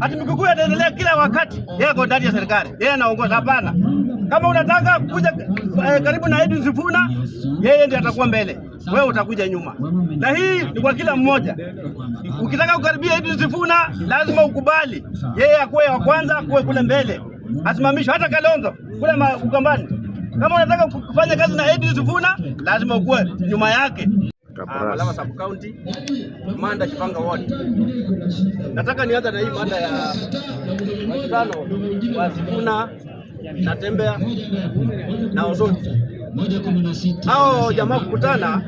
Ati Mkikuyu ataendelea kila wakati yeye ako ndani ya serikali, yeye anaongoza. Hapana, kama unataka kuja karibu na Edwin Sifuna, yeye ndiye atakuwa mbele, wewe utakuja nyuma. Na hii ni kwa kila mmoja. Ukitaka kukaribia Edwin Sifuna, lazima ukubali yeye akuwe wa kwanza, akuwe kule mbele, asimamishwe. Hata Kalonzo kule Ukambani, kama unataka kufanya kazi na Edwin Sifuna, lazima ukuwe nyuma yake. Malava Sub County, Manda Kipanga Ward. Nataka nianze na hii mada ya mkutano wa Sifuna na Tembea na Osoti. Hao jamaa kukutana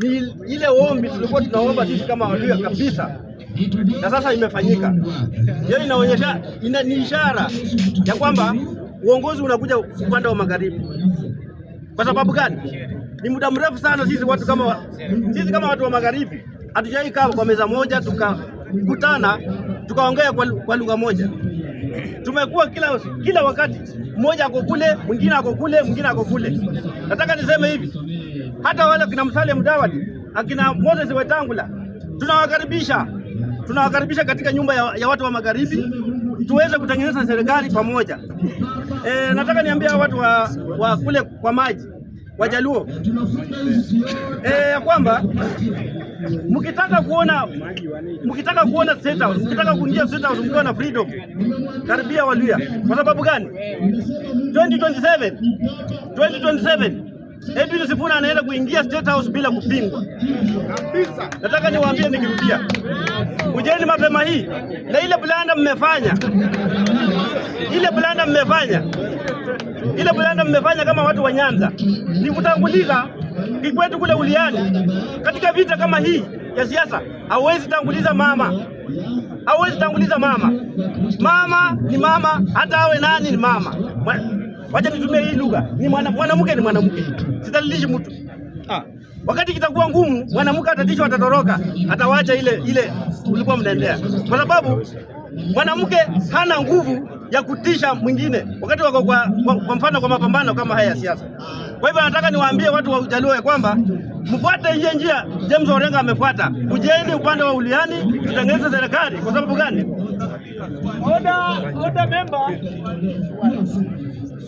ni ile ombi tulikuwa tunaomba sisi kama Waluhya kabisa, na sasa imefanyika. Hiyo inaonyesha, ni ishara ya kwamba uongozi unakuja upande wa magharibi. Kwa sababu gani? Ni muda mrefu sana sisi kama watu wa magharibi hatujaikaa kwa meza moja tukakutana tukaongea kwa lugha moja. Tumekuwa kila wakati mmoja ako kule, mwingine ako kule, mwingine ako kule. Nataka niseme hivi, hata wale kina Musalia Mudavadi, akina Moses Wetangula, tunawakaribisha katika nyumba ya watu wa magharibi tuweze kutengeneza serikali pamoja. Nataka niambie watu wa kule kwa maji Wajaluo ya kwamba mkitaka kuona State House, mkitaka kuingia State House mkiwa na freedom, karibia Waluhya. Kwa sababu gani? 2027 Edwin Sifuna anaenda kuingia State House bila kupingwa. Nataka niwaambie nikirudia, kujeni mapema hii, na ile blanda mmefanya kama watu wa Nyanza ni kutanguliza Kikwete kule uliani. Katika vita kama hii ya siasa hauwezi tanguliza mama. Mama ni mama, hata awe nani ni mama. Wacha nitumie hii lugha, ni mwanamke ni mwanamke, sitalilishi mtu. Wakati kitakuwa ngumu, mwanamke atatishwa, atatoroka, atawacha ile ulikuwa mnaendea, kwa sababu mwanamke hana nguvu ya kutisha mwingine wakati wako kwa mfano kwa mapambano kama haya ya siasa. Kwa hivyo nataka niwaambie watu wa Ujaluo ya kwamba mfuate ile njia James Orengo amefuata. Kujeni upande wa uliani tutengeneze serikali. Kwa sababu gani? Order member.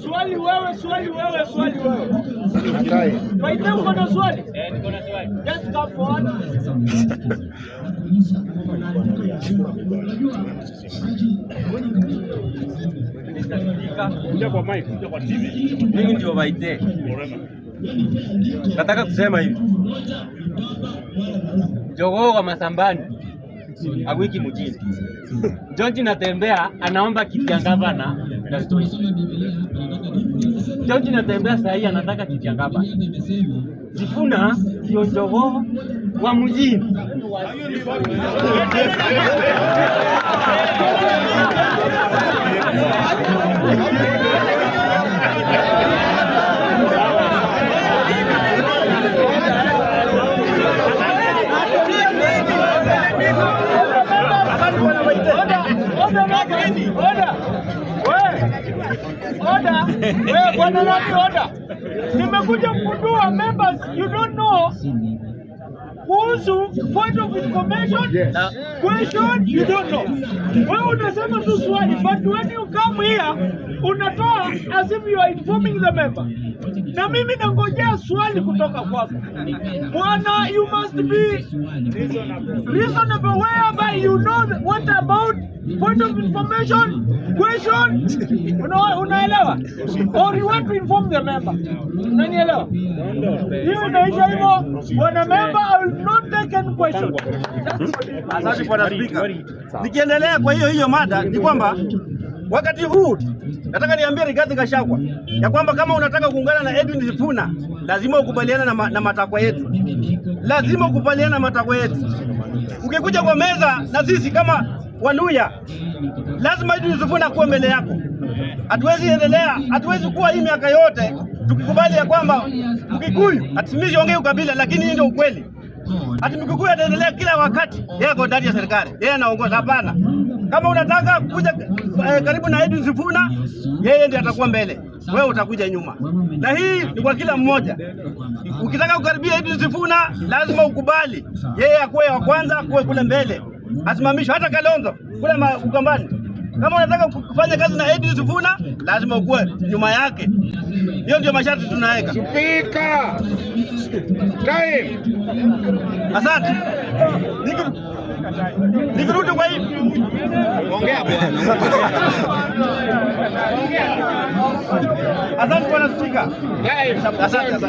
Swali wewe. Faida uko na swali? Niko na swali. Just come forward. Kuja kwa mic, kuja kwa TV. Mimi ndio Waite. Nataka kusema hivi. Jogoo wa Masambani awiki mjini. George Natembea anaomba kiti ya gavana. George Natembea sasa hivi anataka kiti ya gavana. Sifuna ndio jogoo wa mjini. Nimekuja kujua members, you don't know kuhusu point of information, question you don't know. Wewe unasema tu swali, but when you come here unatoa as if you are informing the member. Na mimi nangojea swali kutoka kwako. Bwana, you must be reasonable whereby you know what about point of information, question, unaelewa? Or you want to inform the member. Unanielewa? Hiyo inaisha hivyo. Bwana member, I will not take any question. Asante Bwana Speaker. Nikiendelea kwa hiyo mada ni kwamba wakati huu nataka niambie Rigathi Gachagua ya kwamba kama unataka kuungana na Edwin Sifuna lazima ukubaliane na matakwa yetu. Ukikuja kwa meza na sisi kama Waluhya, lazima Edwin Sifuna kuwa mbele yako. Hatuwezi kuwa hii miaka yote tukikubali ya kwamba Mkikuyu atimishi ongea ukabila, lakini hii ndio ukweli. Ati Mkikuyu ataendelea kila wakati yeye ako ndani ya serikali, yeye anaongoza. Hapana, kama unataka kuja karibu na Edwin Sifuna, yeye ndiye atakuwa mbele, wewe utakuja nyuma. Na hii ni kwa kila mmoja. Ukitaka kukaribia Edwin Sifuna, lazima ukubali yeye akuwe wa kwanza, akuwe kule mbele, asimamishwe. Hata Kalonzo kule Ukambani, kama unataka kufanya kazi na Edwin Sifuna lazima ukue nyuma yake. Hiyo ndio masharti tunaweka. Speaker. Time. Asante. Nikirudi kwa hii. Ongea bwana. Asante bwana Spika. Time. Asante.